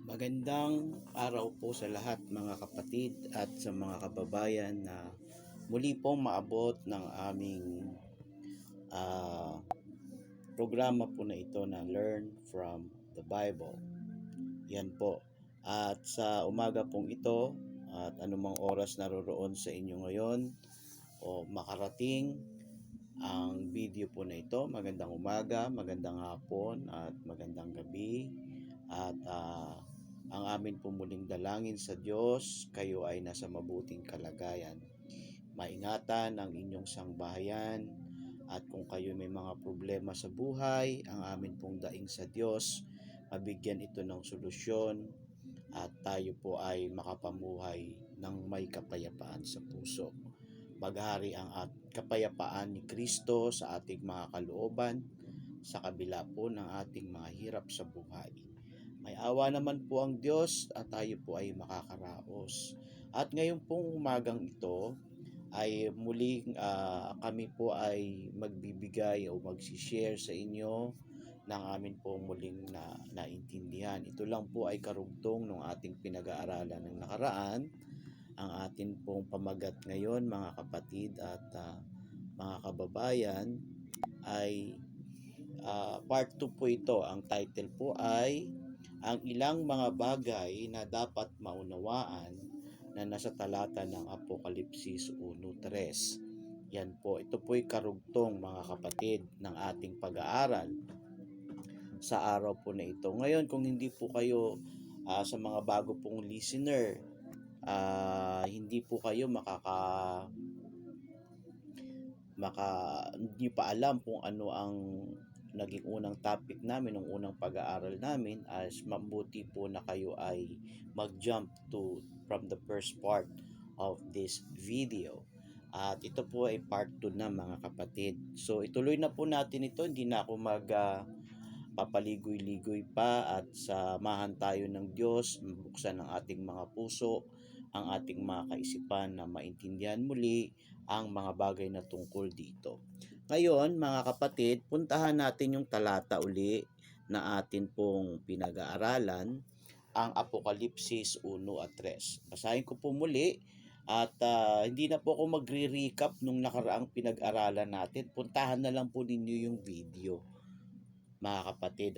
Magandang araw po sa lahat mga kapatid at sa mga kababayan na muli pong maabot ng aming ah, programa po na ito na Learn from the Bible. Yan po. At sa umaga pong ito at anumang oras naroroon sa inyo ngayon o makarating ang video po na ito, magandang umaga, magandang hapon at magandang gabi. At ang amin po muling dalangin sa Diyos, kayo ay nasa mabuting kalagayan. Maingatan ang inyong sangbahayan at kung kayo may mga problema sa buhay, ang amin pong daing sa Diyos, mabigyan ito ng solusyon at tayo po ay makapamuhay ng may kapayapaan sa puso. Maghari ang kapayapaan ni Kristo sa ating mga kalooban sa kabila po ng ating mga hirap sa buhay. May awa naman po ang Diyos at tayo po ay makakaraos. At ngayon pong umagang ito ay muling kami po ay magbibigay o magsishare sa inyo ng amin po muling naintindihan. Ito lang po ay karugtong ng ating pinag-aaralan ng nakaraan. Ang atin pong pamagat ngayon mga kapatid at mga kababayan ay part 2 po ito. Ang title po ay ang ilang mga bagay na dapat maunawaan na nasa talata ng Apokalipsis 1:3. Yan po, ito po'y karugtong mga kapatid ng ating pag-aaral sa araw po na ito. Ngayon, kung hindi po kayo sa mga bago pong listener, hindi po kayo hindi pa alam kung ano ang naging unang topic namin, ng unang pag-aaral namin, as mabuti po na kayo ay mag-jump from the first part of this video. At ito po ay part 2 na mga kapatid. So ituloy na po natin ito, hindi na ako papaligoy-ligoy pa at samahan tayo ng Diyos, buksan ang ating mga puso, ang ating mga kaisipan na maintindihan muli ang mga bagay na tungkol dito. Ngayon, mga kapatid, puntahan natin yung talata uli na atin pong pinag-aaralan, ang Apokalipsis 1 at 3. Basahin ko po muli at hindi na po ako magre-recap nung nakaraang pinag-aralan natin. Puntahan na lang po ninyo yung video, mga kapatid,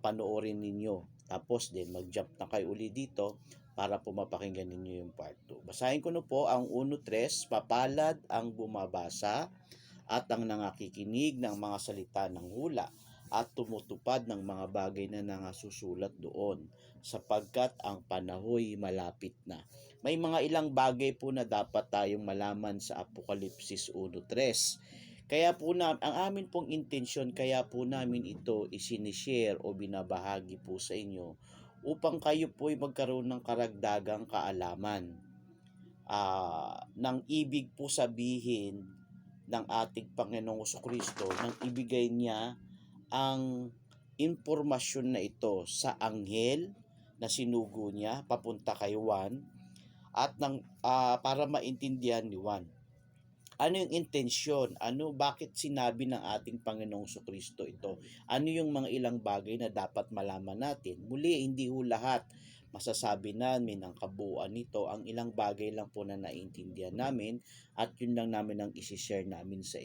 panoorin ninyo. Tapos din mag-jump na kayo uli dito para po mapakinggan ninyo yung part 2. Basahin ko na po ang 1:3. Papalad ang bumabasa at ang nangakikinig ng mga salita ng hula at tumutupad ng mga bagay na nangasusulat doon, sapagkat ang panahoy malapit na. May mga ilang bagay po na dapat tayong malaman sa Apokalipsis 1:3. Kaya po ang amin pong intensyon, kaya po namin ito isinishare o binabahagi po sa inyo upang kayo po ay magkaroon ng karagdagang kaalaman ng ibig po sabihin ng ating Panginoong Kristo nang ibigay niya ang impormasyon na ito sa anghel na sinugo niya papunta kay Juan at para maintindihan ni Juan. Ano yung intensyon? Bakit sinabi ng ating Panginoong Kristo ito? Ano yung mga ilang bagay na dapat malaman natin? Muli, hindi ho lahat masasabi namin ang kabuuan nito. Ang ilang bagay lang po na naiintindihan namin at yun lang namin ang isishare namin sa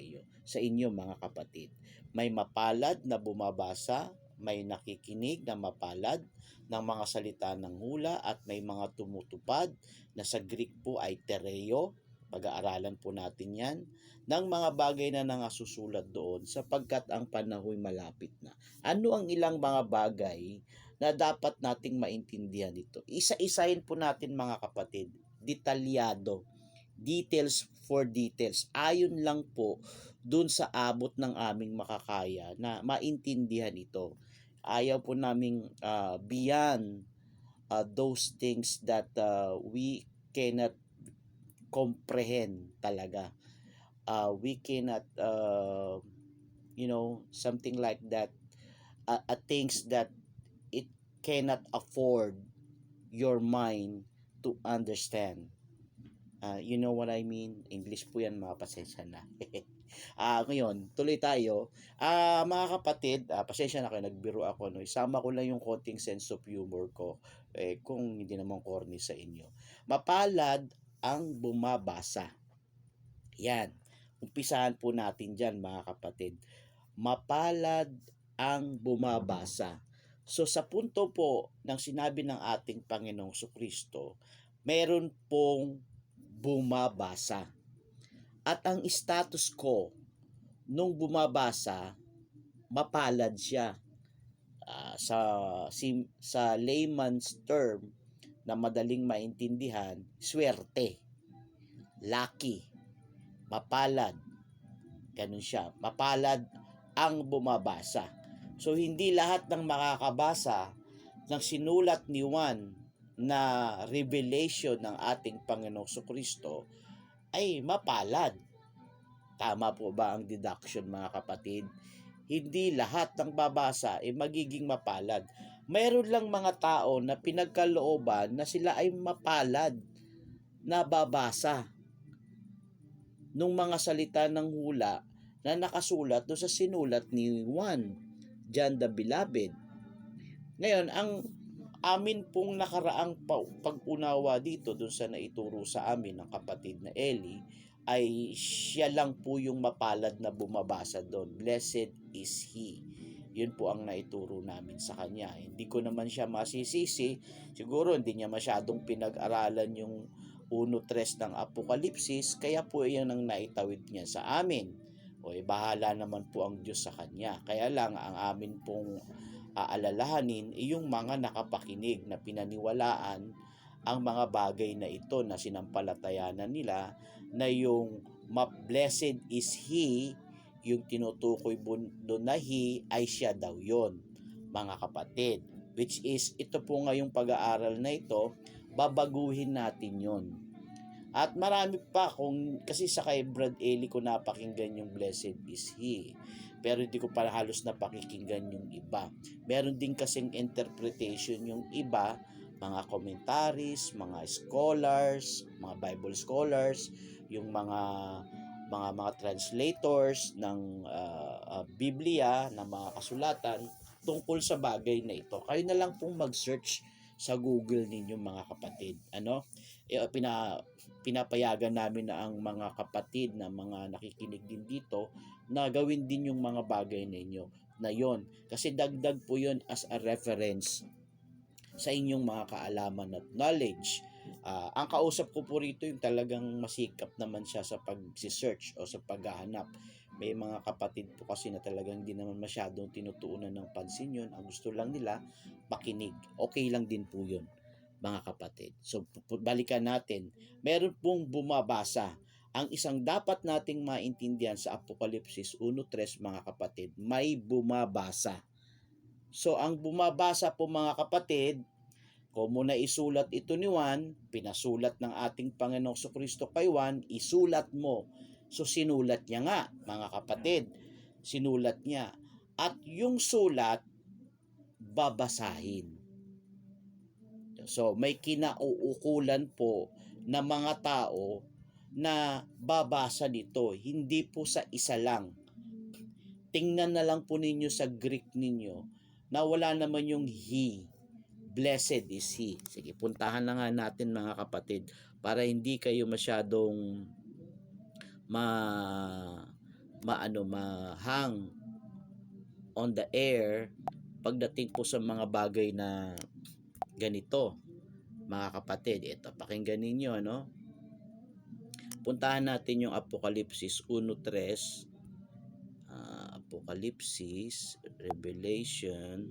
inyo mga kapatid. May mapalad na bumabasa, may nakikinig na mapalad ng mga salita ng hula at may mga tumutupad na sa Greek po ay tereo. Pag-aaralan po natin yan ng mga bagay na nangasusulat doon sapagkat ang panahon malapit na. Ano ang ilang mga bagay na dapat nating maintindihan dito? Isa-isahin po natin mga kapatid, detalyado. Details for details. Ayon lang po dun sa abot ng aming makakaya na maintindihan ito. Ayaw po naming beyond those things that we cannot comprehend talaga. We cannot, something like that, things that it cannot afford your mind to understand. You know what I mean? English po yan, mga pasensya na. Ngayon, tuloy tayo. Mga kapatid, pasensya na kayo, nagbiro ako, no? Isama ko lang yung konting sense of humor ko, kung hindi naman corny sa inyo. Mapalad ang bumabasa. Yan. Umpisahan po natin dyan, mga kapatid. Mapalad ang bumabasa. So sa punto po ng sinabi ng ating Panginoong Kristo, meron pong bumabasa. At ang status ko nung bumabasa, mapalad siya. Sa layman's term na madaling maintindihan, swerte, lucky, mapalad. Ganun siya. Mapalad ang bumabasa. So hindi lahat ng makakabasa ng sinulat ni Juan na revelation ng ating Panginoong Kristo ay mapalad. Tama po ba ang deduction, mga kapatid? Hindi lahat ng babasa ay magiging mapalad. Mayroon lang mga tao na pinagkalooban na sila ay mapalad na babasa nung mga salita ng hula na nakasulat doon sa sinulat ni Juan, John the Beloved. Ngayon, ang amin pong nakaraang pag-unawa dito doon sa naituro sa amin ng kapatid na Eli, ay siya lang po yung mapalad na bumabasa doon. Blessed is he. Yun po ang naituro namin sa kanya. Hindi ko naman siya masisisi. Siguro hindi niya masyadong pinag-aralan yung 1:3 ng Apokalipsis, kaya po yan ang naitawid niya sa amin. Bahala naman po ang Diyos sa kanya. Kaya lang ang amin pong aalalahanin yung mga nakapakinig na pinaniwalaan ang mga bagay na ito na sinampalatayanan nila, na yung blessed is he, yung tinutukoy doon na he ay siya daw yon, mga kapatid. Which is, ito po ngayong pag-aaral na ito, babaguhin natin yon. At marami pa, kasi sa kay Brad Eli ko napakinggan yung blessed is he, pero hindi ko pa halos napakikinggan yung iba. Meron din kasing interpretation yung iba, mga commentaries, mga scholars, mga Bible scholars, yung mga translators ng Biblia, ng mga kasulatan tungkol sa bagay na ito. Kayo na lang pong mag-search sa Google ninyo, mga kapatid. Pinapayagan namin na ang mga kapatid na mga nakikinig din dito na gawin din yung mga bagay ninyo na yon, kasi dagdag po yon as a reference sa inyong mga kaalaman at knowledge. Ang kausap ko po rito yung talagang masikap naman siya sa pag-search o sa paghahanap. May mga kapatid po kasi na talagang hindi naman masyadong tinutuunan ng pansin yun. Ang gusto lang nila, makinig. Okay lang din po yun, mga kapatid. So, balikan natin. Meron pong bumabasa. Ang isang dapat nating maintindihan sa Apokalipsis 1:3, mga kapatid, may bumabasa. So, ang bumabasa po, mga kapatid, kung muna isulat ito ni Juan, pinasulat ng ating Panginoong Kristo kay Juan, isulat mo. So, sinulat niya nga, mga kapatid. Sinulat niya. At yung sulat, babasahin. So, may kinauukulan po na mga tao na babasa nito. Hindi po sa isa lang. Tingnan na lang po ninyo sa Greek ninyo na wala naman yung he. Blessed is he. Sige, puntahan na nga natin, mga kapatid, para hindi kayo masyadong hang on the air pagdating po sa mga bagay na ganito, mga kapatid. Ito, pakinggan ninyo, no? Puntahan natin yung Apokalipsis 1:3. Apokalipsis, Revelation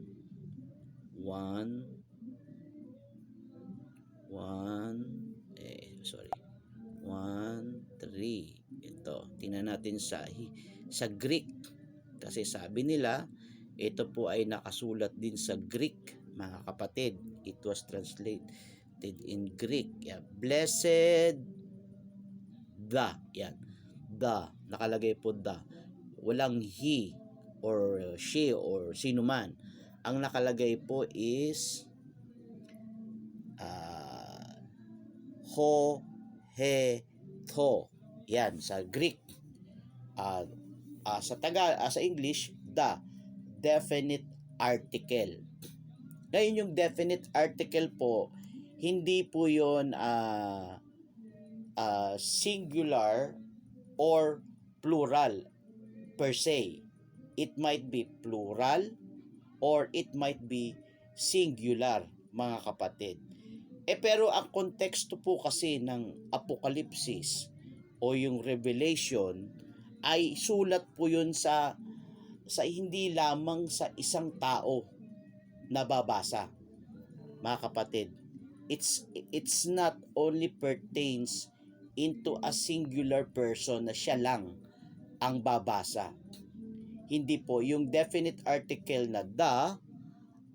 1:3. Ito, tingnan natin sa Greek. Kasi sabi nila, ito po ay nakasulat din sa Greek, mga kapatid. It was translated in Greek. Yeah. Blessed the. Yan. The. Nakalagay po the. Walang he or she or sino man. Ang nakalagay po is ho, he, tho. Yan, sa Greek. uh, sa English, the definite article. Ngayon yung definite article po, hindi po yun singular or plural per se. It might be plural or it might be singular, mga kapatid. Pero ang konteksto po kasi ng Apokalipsis o yung Revelation ay sulat po yun sa hindi lamang sa isang tao na babasa, mga kapatid. It's not only pertains into a singular person na siya lang ang babasa. Hindi po, yung definite article na the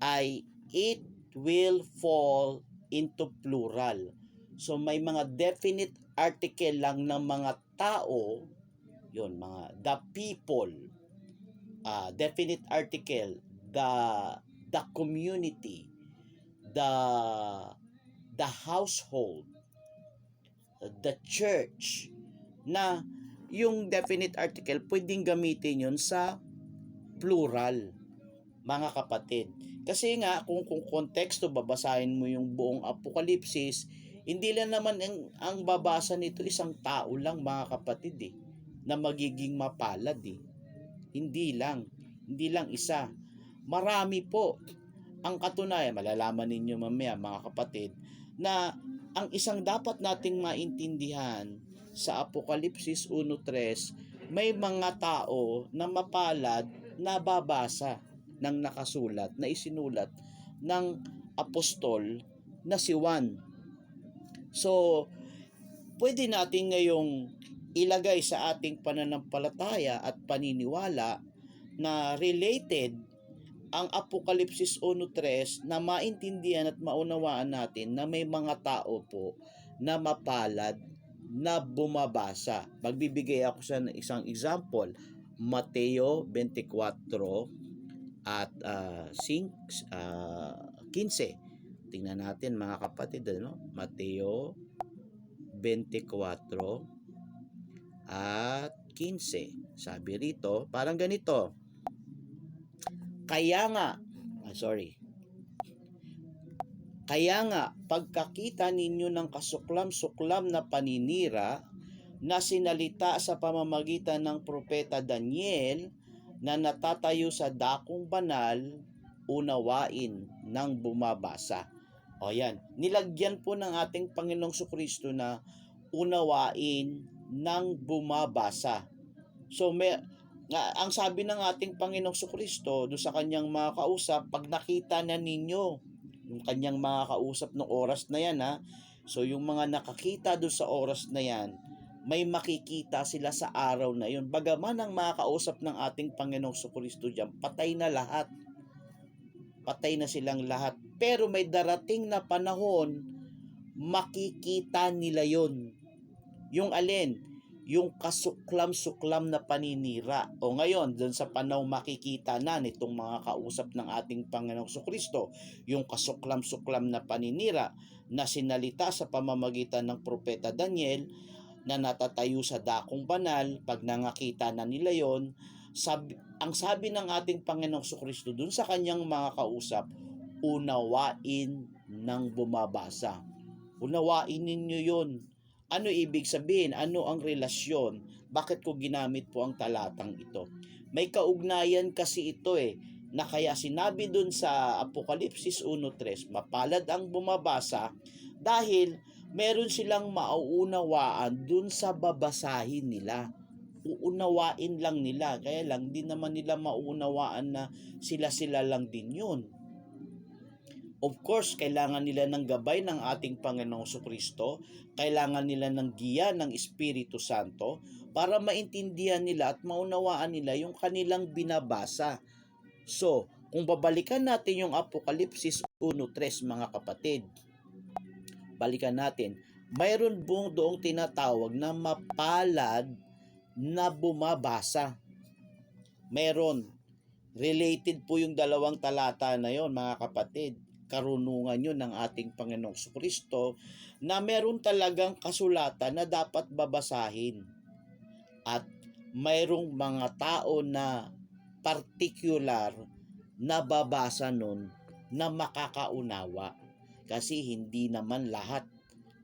ay it will fall into plural. So may mga definite article lang ng mga tao, yun, mga the people, definite article, the community, the household, the church, na yung definite article pwedeng gamitin yun sa plural, mga kapatid. Kasi nga kung konteksto, babasahin mo yung buong Apokalipsis, hindi lang naman ang babasa nito isang tao lang, mga kapatid, na magiging mapalad. Hindi lang isa. Marami po. Ang katunayan, malalaman ninyo mamaya, mga kapatid, na ang isang dapat nating maintindihan sa Apokalipsis 1:3, may mga tao na mapalad na babasa ng nakasulat, na isinulat ng apostol na si Juan. So, pwede natin ngayong ilagay sa ating pananampalataya at paniniwala na related ang Apokalipsis 1:3 na maintindihan at maunawaan natin na may mga tao po na mapalad na bumabasa. Magbibigay ako sa isang example, Mateo 24 at 15. Tingnan natin, mga kapatid, Mateo 24 at 15. Sabi rito, parang ganito. Kaya nga, pagkakita ninyo ng kasuklam-suklam na paninira na sinalita sa pamamagitan ng propeta Daniel na natatayo sa dakong banal, unawain ng bumabasa. O yan, nilagyan po ng ating Panginoong Jesucristo na unawain ng bumabasa. So ang sabi ng ating Panginoong Jesucristo doon sa kanyang mga kausap, pag nakita na ninyo yung kanyang mga kausap ng oras na yan, so yung mga nakakita doon sa oras na yan, may makikita sila sa araw na yun. Bagaman ang mga kausap ng ating Panginoong Jesucristo diyan, patay na lahat. Patay na silang lahat. Pero may darating na panahon, makikita nila yon. Yung alin? Yung kasuklam-suklam na paninira. O ngayon, dun sa panahon makikita na nitong mga kausap ng ating Panginoong Jesucristo, yung kasuklam-suklam na paninira na sinalita sa pamamagitan ng propeta Daniel na natatayo sa dakong banal. Pag nangakita na nila yon, ang sabi ng ating Panginoong Jesucristo dun sa kanyang mga kausap, unawain ng bumabasa. Unawain ninyo yon. Ano ibig sabihin? Ano ang relasyon? Bakit ko ginamit po ang talatang ito? May kaugnayan kasi ito na kaya sinabi dun sa Apokalipsis 1:3, mapalad ang bumabasa dahil meron silang mauunawaan dun sa babasahin nila. Uunawain lang nila, kaya lang di naman nila mauunawaan na sila lang din yun. Of course, kailangan nila ng gabay ng ating Panginoong Jesucristo, kailangan nila ng giya ng Espiritu Santo para maintindihan nila at maunawaan nila yung kanilang binabasa. So, kung babalikan natin yung Apokalipsis 1:3, mga kapatid, balikan natin, mayroon buong doong tinatawag na mapalad na bumabasa. Meron. Related po yung dalawang talata na yon, mga kapatid. Karunungan yun ng ating Panginoong Jesucristo na meron talagang kasulatan na dapat babasahin. At mayroong mga tao na particular na babasa nun na makakaunawa. Kasi hindi naman lahat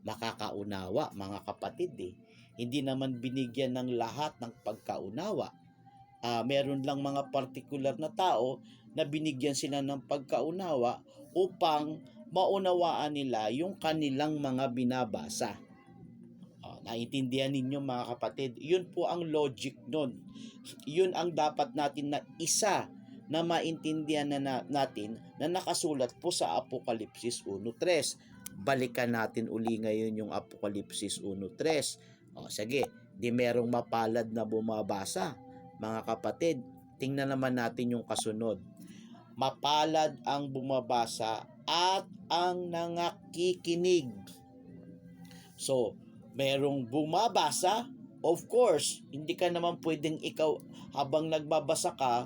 makakaunawa, mga kapatid eh. Hindi naman binigyan ng lahat ng pagkaunawa. Meron lang mga particular na tao na binigyan sila ng pagkaunawa upang maunawaan nila yung kanilang mga binabasa. Naiintindihan ninyo mga kapatid? Yun po ang logic nun. Yun ang dapat natin na isa na maintindihan natin na nakasulat po sa Apokalipsis 1:3. Balikan natin uli ngayon yung Apokalipsis 1:3. Sige, di merong mapalad na bumabasa. Mga kapatid, tingnan naman natin yung kasunod. Mapalad ang bumabasa at ang nangakikinig. So, merong bumabasa, of course, hindi ka naman pwedeng ikaw habang nagbabasa ka,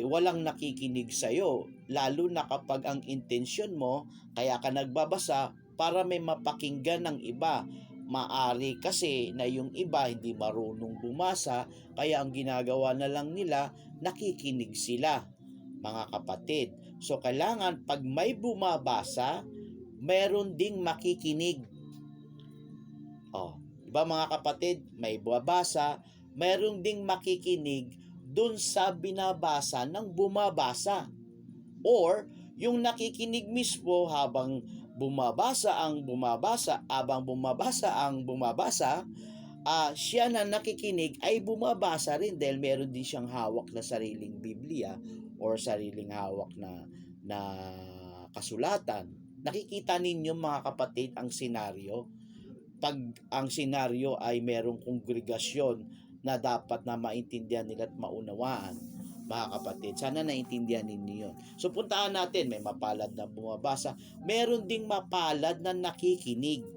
walang nakikinig sa'yo. Lalo na kapag ang intensyon mo, kaya ka nagbabasa para may mapakinggan ng iba. Maari kasi na yung iba hindi marunong bumasa, kaya ang ginagawa na lang nila, nakikinig sila, mga kapatid. So, kailangan pag may bumabasa, meron ding makikinig. Diba mga kapatid, may bumabasa, meron ding makikinig dun sa binabasa ng bumabasa. Or, yung nakikinig mismo habang bumabasa ang bumabasa, siya na nakikinig ay bumabasa rin dahil meron din siyang hawak na sariling Biblia or sariling hawak na kasulatan. Nakikita ninyo mga kapatid ang senaryo. Pag ang senaryo ay merong kongregasyon na dapat na maintindihan nila at maunawaan, mga kapatid, sana naintindihan ninyo yun. So puntaan natin, may mapalad na bumabasa, meron ding mapalad na nakikinig.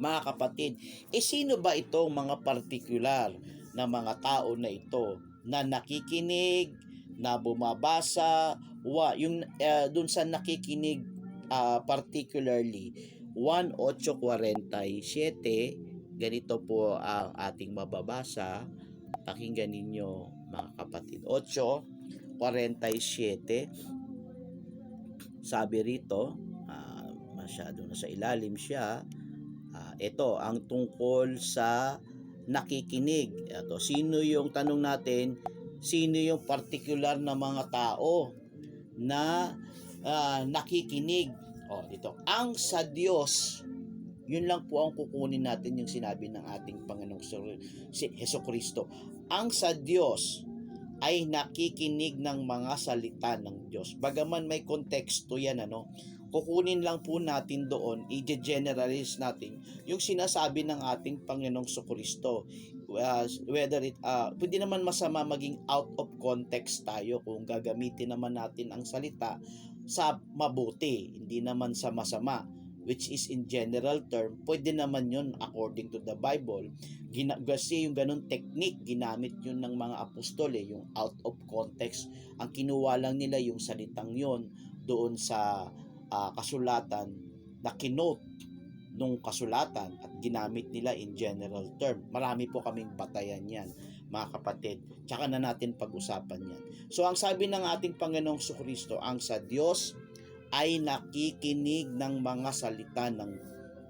Mga kapatid, sino ba itong mga particular na mga tao na ito na nakikinig, na bumabasa, dun sa nakikinig particularly 1:8:47, ganito po ang ating mababasa. Pakinggan ninyo mga kapatid. 8:47, sabi rito, masyado na sa ilalim siya. Ito ang tungkol sa nakikinig. Ito, sino yung tanong natin, sino yung particular na mga tao na nakikinig? Dito, ang sa Diyos. Yun lang po ang kukunin natin yung sinabi ng ating Panginoong Hesukristo. Ang sa Diyos ay nakikinig ng mga salita ng Diyos. Bagaman may konteksto yan, kukunin lang po natin doon, i-generalize natin yung sinasabi ng ating Panginoong Hesukristo. Whether pwede naman masama maging out of context tayo kung gagamitin naman natin ang salita sa mabuti, hindi naman sa masama, which is in general term, pwede naman yun according to the Bible. Kasi yung ganun technique, ginamit yun ng mga apostol, yung out of context. Ang kinuha lang nila yung salitang yun doon sa kasulatan na kinote nung kasulatan at ginamit nila in general term. Marami po kaming batayan yan, mga kapatid. Tsaka na natin pag-usapan yan. So, ang sabi ng ating Panginoong Jesucristo, ang sa Diyos ay nakikinig ng mga salita ng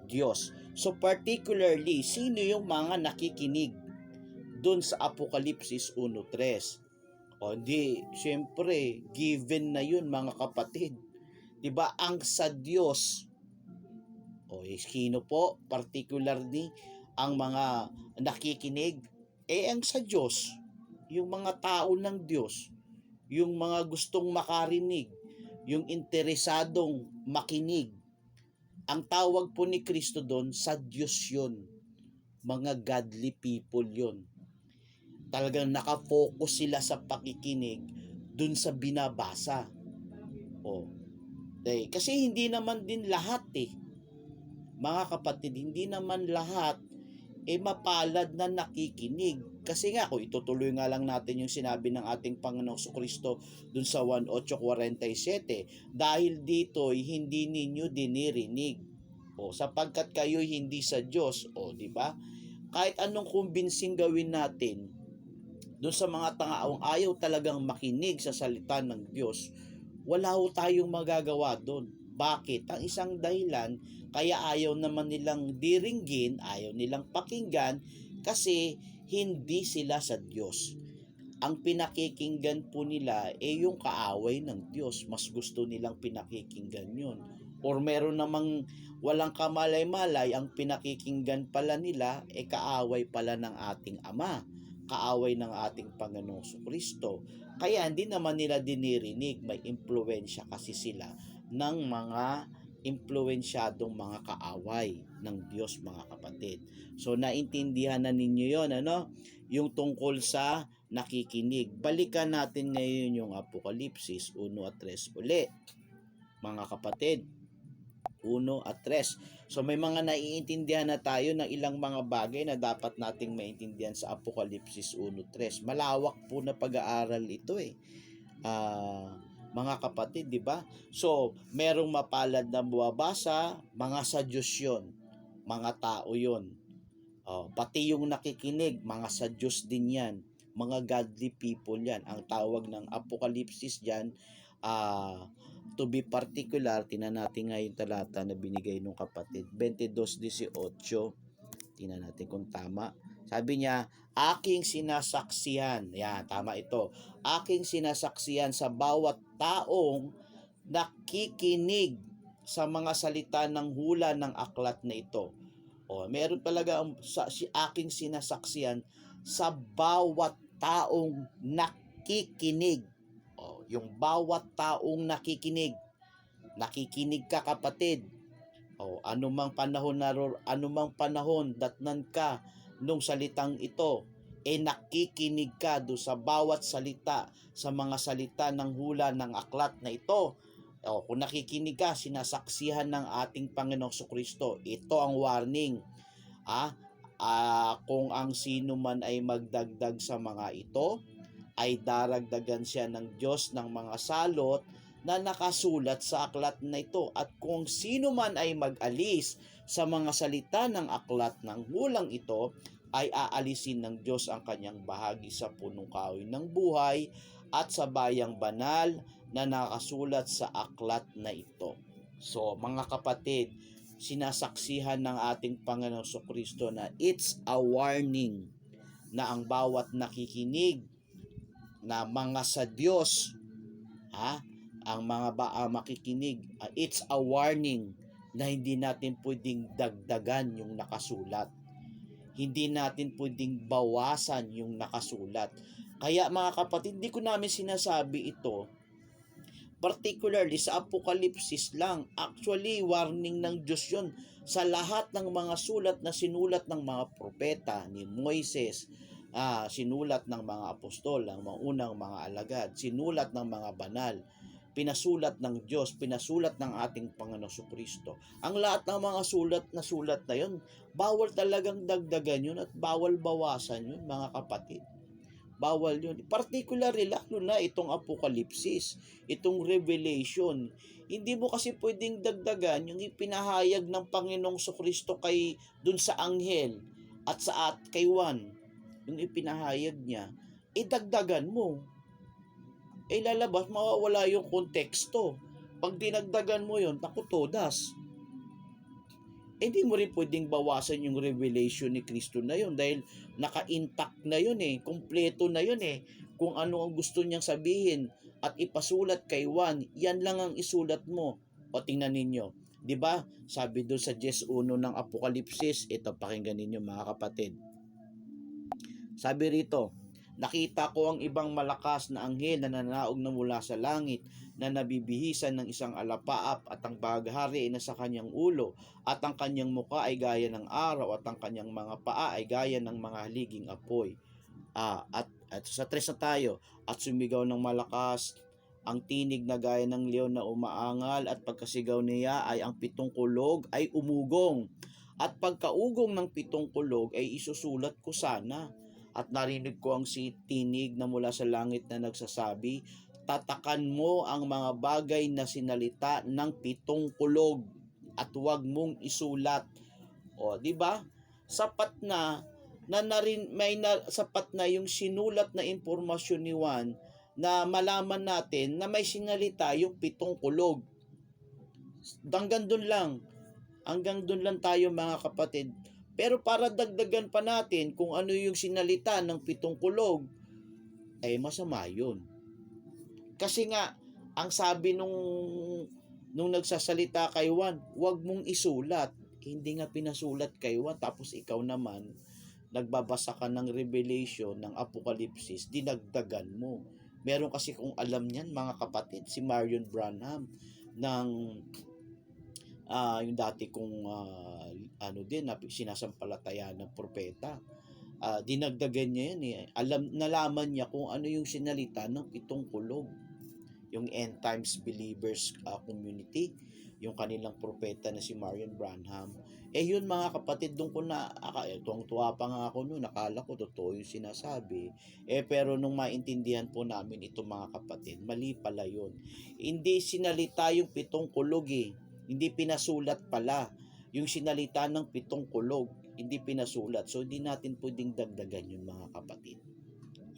Diyos. So, particularly, sino yung mga nakikinig dun sa Apokalipsis 1:3? Siyempre, given na yun, mga kapatid. Diba, ang sa Diyos, sino po particularly ang mga nakikinig? Ang sa Diyos, yung mga tao ng Diyos, yung mga gustong makarinig, yung interesadong makinig. Ang tawag po ni Kristo doon, sa Diyos yun. Mga godly people yun. Talagang nakafocus sila sa pakikinig doon sa binabasa. Kasi hindi naman din lahat mga kapatid, hindi naman lahat mapalad na nakikinig. Kasi nga, kung itutuloy nga lang natin yung sinabi ng ating Panginoong Jesucristo dun sa 1:8:47, dahil dito'y hindi ninyo dinirinig. Sapagkat kayo'y hindi sa Diyos. Di ba? Kahit anong kumbinsing gawin natin, doon sa mga taong ayaw talagang makinig sa salita ng Diyos, wala ho tayong magagawa doon. Bakit? Ang isang dahilan, kaya ayaw naman nilang diringgin, ayaw nilang pakinggan, kasi hindi sila sa Diyos. Ang pinakikinggan po nila yung kaaway ng Diyos. Mas gusto nilang pinakikinggan yun. Or meron namang walang kamalay-malay, ang pinakikinggan pala nila kaaway pala ng ating Ama, kaaway ng ating Panginoong Kristo. Kaya hindi naman nila dinirinig, may impluwensya kasi sila ng mga impluwensyadong mga kaaway ng Diyos, mga kapatid. So naintindihan na ninyo yon, ano? Yung tungkol sa nakikinig. Balikan natin ngayon yung Apokalipsis 1 at 3 uli, mga kapatid. 1 at 3. So may mga naiintindihan na tayo ng ilang mga bagay na dapat nating maintindihan sa Apokalipsis 1:3. Malawak po na pag-aaral ito mga kapatid, di ba? So, merong mapalad na buwabasa, mga sa Diyos yun, mga tao yun. Pati yung nakikinig, mga sa Diyos din yan, mga godly people yan. Ang tawag ng Apokalipsis dyan, to be particular, tinan natin ngayon talata na binigay ng kapatid, 22:18. Tinan natin kung tama. Sabi niya, aking sinasaksihan, yan, tama ito, aking sinasaksihan sa bawat taong nakikinig sa mga salita ng hula ng aklat na ito. Meron talaga si aking sinasaksihan sa bawat taong nakikinig. Yung bawat taong nakikinig. Nakikinig ka, kapatid. Anumang panahon datnan ka nung salitang ito, nakikinig ka do sa bawat salita, sa mga salita ng hula ng aklat na ito. Kung nakikinig ka, sinasaksihan ng ating Panginoong Kristo. Ito ang warning. Kung ang sino man ay magdagdag sa mga ito, ay daragdagan siya ng Diyos ng mga salot na nakasulat sa aklat na ito. At kung sino man ay mag-alis sa mga salita ng aklat ng hulang ito, ay aalisin ng Diyos ang kanyang bahagi sa punong kahoy ng buhay at sa bayang banal na nakasulat sa aklat na ito. So, mga kapatid, sinasaksihan ng ating Panginoong Kristo na it's a warning na ang bawat nakikinig na mga sa Diyos, ang mga makikinig, it's a warning na hindi natin pwedeng dagdagan yung nakasulat. Hindi natin pwedeng bawasan yung nakasulat. Kaya mga kapatid, hindi ko namin sinasabi ito particularly sa Apokalipsis lang. Actually, warning ng Diyos yun sa lahat ng mga sulat na sinulat ng mga propeta ni Moises, sinulat ng mga apostol, ng mga unang mga alagad, sinulat ng mga banal, pinasulat ng Diyos, pinasulat ng ating Panginoong Kristo. Ang lahat ng mga sulat na yun, bawal talagang dagdagan yun at bawal bawasan yun, mga kapatid. Bawal yun. Particularly, lalo na itong Apokalipsis, itong Revelation. Hindi mo kasi pwedeng dagdagan yung ipinahayag ng Panginoong Kristo kay dun sa anghel at kay Juan, yung ipinahayag niya, dagdagan mo. Lalabas, mawawala yung konteksto. Pag dinagdagan mo yun, naku, todas. Hindi mo rin pwedeng bawasan yung revelation ni Kristo na yun dahil naka-intact na yun kompleto na yun kung ano ang gusto niyang sabihin at ipasulat kay Juan, yan lang ang isulat mo. Tingnan ninyo, di ba? Sabi doon sa 10:1 ng Apokalipsis, ito pakinggan ninyo mga kapatid. Sabi rito, nakita ko ang ibang malakas na anghel na nananaog na mula sa langit na nabibihisan ng isang alapaap at ang baghari ay nasa kanyang ulo at ang kanyang muka ay gaya ng araw at ang kanyang mga paa ay gaya ng mga haliging apoy. At sa 3 na tayo, at sumigaw ng malakas ang tinig na gaya ng leon na umaangal at pagkasigaw niya ay ang 7 kulog ay umugong at pagkaugong ng 7 kulog ay isusulat ko sana. At narinig ko ang tinig na mula sa langit na nagsasabi, tatakan mo ang mga bagay na sinalita ng 7 kulog at huwag mong isulat. Di ba? Sapat na sapat na yung sinulat na impormasyon ni Juan na malaman natin na may sinalita yung 7 kulog. Hanggang doon lang. Hanggang doon lang tayo mga kapatid. Pero para dagdagan pa natin kung ano yung sinalita ng 7 kulog, ay masama yun. Kasi nga, ang sabi nung nagsasalita kay Juan, huwag mong isulat. Hindi nga pinasulat kay Juan, tapos ikaw naman, nagbabasa ka ng Revelation, ng Apokalipsis, dinagdagan mo. Meron kasi kung alam niyan mga kapatid, si Marion Branham ng yung dati kong sinasampalataya ng propeta. Dinagdagan niya yan eh. Nalaman niya kung ano yung sinalita ng 7 kulog. Yung End Times Believers Community, yung kanilang propeta na si Marion Branham. Yun mga kapatid, doon ko na, tuwang-tuwa pa nga ako noon, nakala ko totoo yung sinasabi. Pero nung maintindihan po namin ito mga kapatid, mali pala yun. Hindi sinalita yung 7 kulog eh. Hindi pinasulat pala. Yung sinalita ng 7 kulog, hindi pinasulat. So, hindi natin pwedeng dagdagan yun mga kapatid.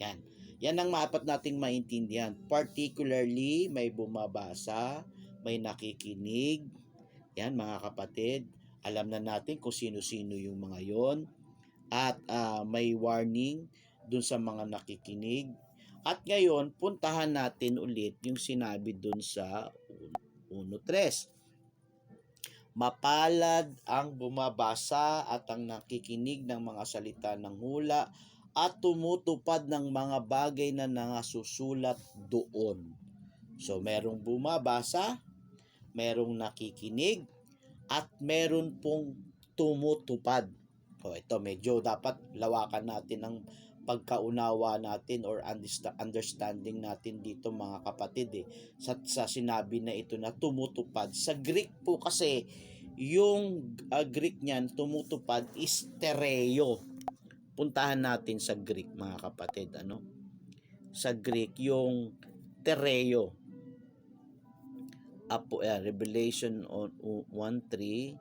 Yan. Yan ang maapat nating maintindihan. Particularly, may bumabasa, may nakikinig. Yan mga kapatid. Alam na natin kung sino-sino yung mga yon. At may warning dun sa mga nakikinig. At ngayon, puntahan natin ulit yung sinabi dun sa 1:3. Mapalad ang bumabasa at ang nakikinig ng mga salita ng hula at tumutupad ng mga bagay na nangasusulat doon. So, merong bumabasa, merong nakikinig, at meron pong tumutupad. Ito, medyo dapat lawakan natin ang pagkaunawa natin or understanding natin dito mga kapatid sa sinabi na ito na tumutupad. Sa Greek po kasi, yung Greek niyan, tumutupad is tereo. Puntahan natin sa Greek mga kapatid. Sa Greek, yung tereo. Revelation 1:3.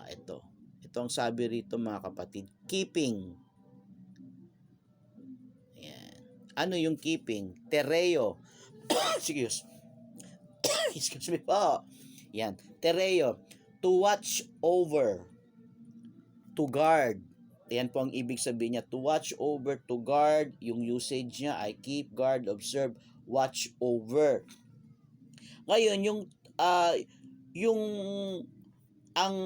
Ito ang sabi rito mga kapatid. Keeping. Ayan. Ano yung keeping? Tereo. Excuse me po. Yan. Tereo. To watch over. To guard. Yan po ang ibig sabihin niya. To watch over, to guard. Yung usage niya ay keep, guard, observe, watch over. Ngayon, yung ang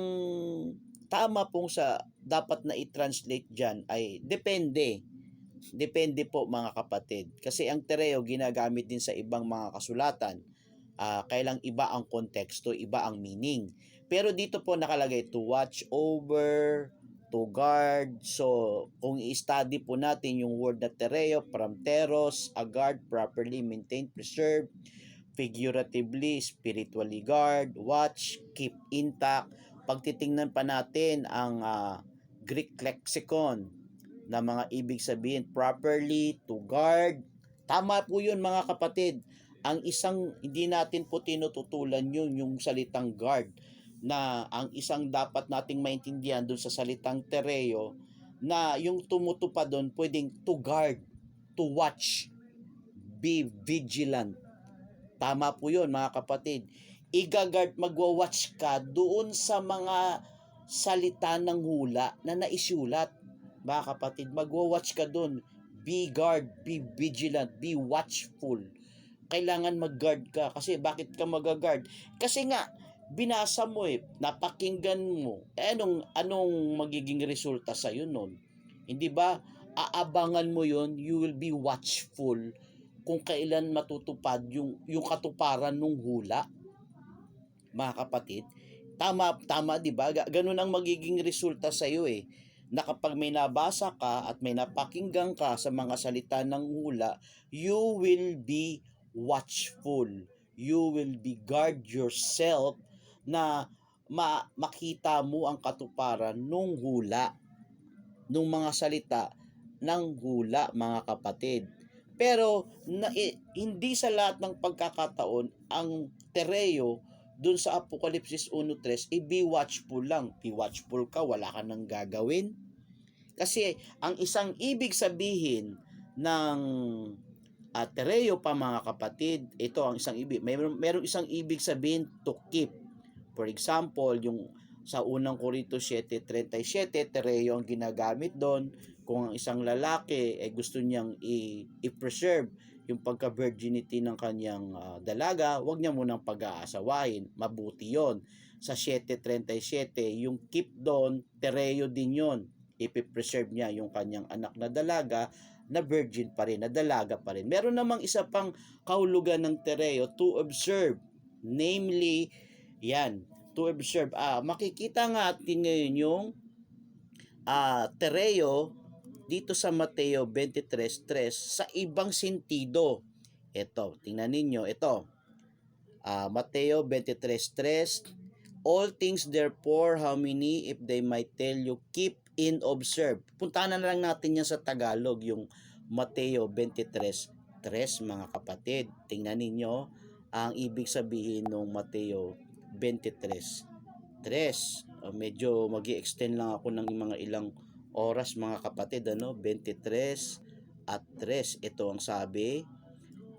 tama pong sa dapat na i-translate dyan ay depende. Depende po mga kapatid. Kasi ang tereo ginagamit din sa ibang mga kasulatan. Kailang iba ang konteksto, iba ang meaning. Pero dito po nakalagay to watch over, to guard. So, kung i-study po natin yung word na tereo, from teros, a guard, properly maintained, preserved, figuratively, spiritually guard, watch, keep intact. Pagtitingnan pa natin ang Greek lexicon na mga ibig sabihin, properly, to guard. Tama po yun mga kapatid. Ang isang, hindi natin po tinututulan yun, yung salitang guard, na ang isang dapat nating maintindihan dun sa salitang tereo, na yung tumutupad doon, pwedeng to guard, to watch, be vigilant. Tama po yun mga kapatid. Igagard, magwa-watch ka doon sa mga salita ng hula na naisulat. Mga kapatid, magwa-watch ka doon. Be guard, be vigilant, be watchful. Kailangan mag-guard ka. Kasi bakit ka mag-guard? Kasi nga, binasa mo napakinggan mo. Anong magiging resulta sa'yo nun? Hindi ba? Aabangan mo yon, you will be watchful kung kailan matutupad yung katuparan ng hula. Mga kapatid, tama 'di ba? Ganun ang magiging resulta sa iyo na kapag may nabasa ka at may napakinggan ka sa mga salita ng hula, you will be watchful. You will be guard yourself na makita mo ang katuparan ng hula, ng mga salita ng hula mga kapatid. Pero hindi sa lahat ng pagkakataon ang tereo dun sa Apokalipsis 1:3 be watchful lang. Be watchful ka, wala ka nang gagawin. Kasi ang isang ibig sabihin ng tereo pa mga kapatid, ito ang isang ibig. Merong isang ibig sabihin to keep. For example, yung sa unang Korinto 7:37, tereo ang ginagamit doon. Kung ang isang lalaki ay gusto niyang i-preserve yung pagka-virginity ng kanyang dalaga, wag niya munang pag-aasawain. Mabuti yon. Sa 7:37, yung keep doon, tereo din yon. Ipipreserve niya yung kanyang anak na dalaga na virgin pa rin, na dalaga pa rin. Meron namang isa pang kahulugan ng tereo, to observe. Namely, yan, to observe. Makikita nga natin ngayon yung tereo dito sa Mateo 23:3 sa ibang sentido. Ito, tingnan ninyo, ito. Mateo 23:3, all things therefore, how many, if they might tell you, keep in observe. Puntahan na lang natin yan sa Tagalog, yung Mateo 23:3, mga kapatid. Tingnan ninyo ang ibig sabihin ng Mateo 23:3. Medyo magi-extend lang ako ng mga ilang oras, mga kapatid, 23:3. Ito ang sabi,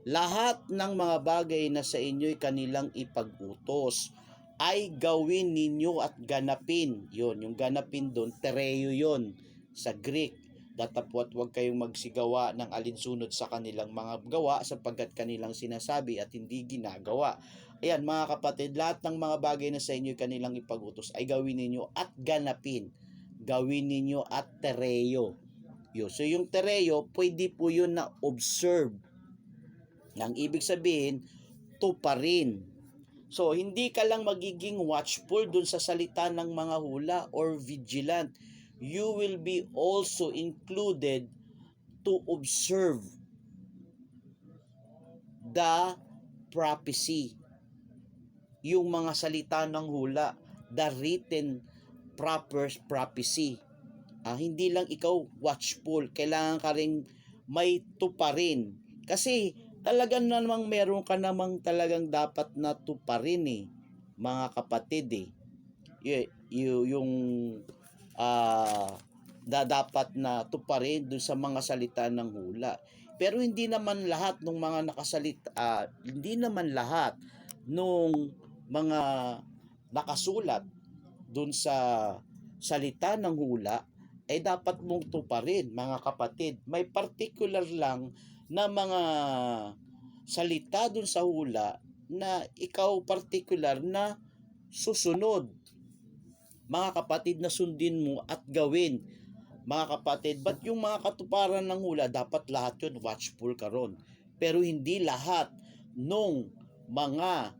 lahat ng mga bagay na sa inyo'y kanilang ipag-utos ay gawin ninyo at ganapin. Yun, yung ganapin doon, tereo yun sa Greek. Datapwat huwag kayong magsigawa ng alinsunod sa kanilang mga gawa sapagkat kanilang sinasabi at hindi ginagawa. Ayan mga kapatid, lahat ng mga bagay na sa inyo kanilang ipag-utos ay gawin ninyo at ganapin. Gawin ninyo at tereo. Yun. So yung tereo, pwede po yun na observe. Nang ibig sabihin, tuparin. So, hindi ka lang magiging watchful dun sa salita ng mga hula or vigilant. You will be also included to observe the prophecy. Yung mga salita ng hula, the written proper prophecy. Hindi lang ikaw watchful, kailangan ka ring may tuparin. Kasi talagang namang meron ka namang talagang dapat na tuparin mga kapatid yung dapat na tuparin dun sa mga salita ng hula. Pero hindi naman lahat ng mga nakasalita, hindi naman lahat nung mga nakasulat dun sa salita ng hula ay dapat mong tuparin, mga kapatid. May particular lang na mga salita dun sa hula na ikaw particular na susunod, mga kapatid, na sundin mo at gawin, mga kapatid. But yung mga katuparan ng hula, dapat lahat yun watchful ka ron. Pero hindi lahat nung mga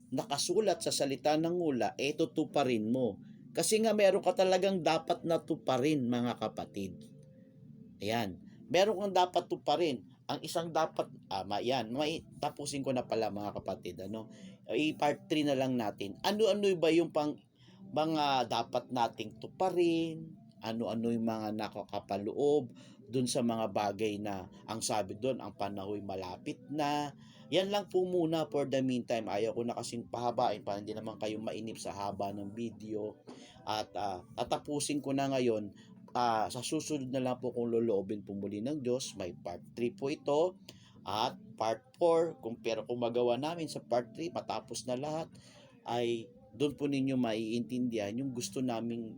nakasulat sa salita ng hula, tutuparin mo. Kasi nga meron ka talagang dapat na tuparin, mga kapatid. Ayan. Meron kang dapat tuparin. Ang isang dapat, tapusin ko na pala, mga kapatid. I-part 3 na lang natin. Ano-ano ba yung mga dapat nating tuparin? Ano-ano yung mga nakakapaloob dun sa mga bagay na ang sabi doon, ang panahoy malapit na. Yan lang po muna for the meantime. Ayaw ko na kasing pahabain para hindi naman kayo mainip sa haba ng video. At tatapusin ko na ngayon. Sa susunod na lang po kung loloobin po muli ng Diyos, may part 3 po ito. At part 4, kung magawa namin sa part 3, matapos na lahat, ay doon po ninyo maiintindihan yung gusto naming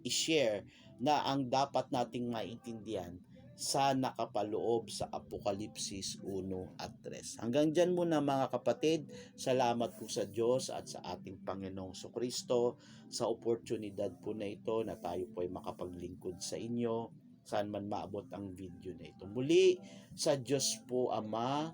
i-share na ang dapat nating maiintindihan sa nakapaloob sa Apokalipsis 1 at 3. Hanggang dyan muna, mga kapatid. Salamat po sa Diyos at sa ating Panginoong Kristo sa oportunidad po na ito na tayo po ay makapaglingkod sa inyo saan man maabot ang video na ito. Muli, sa Diyos po Ama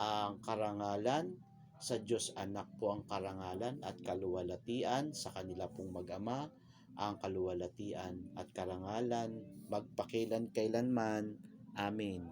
ang karangalan, sa Diyos Anak po ang karangalan at kaluwalhatian, sa kanila pong mag-ama ang kaluwalhatian at karangalan magpakilan kailanman. Amen.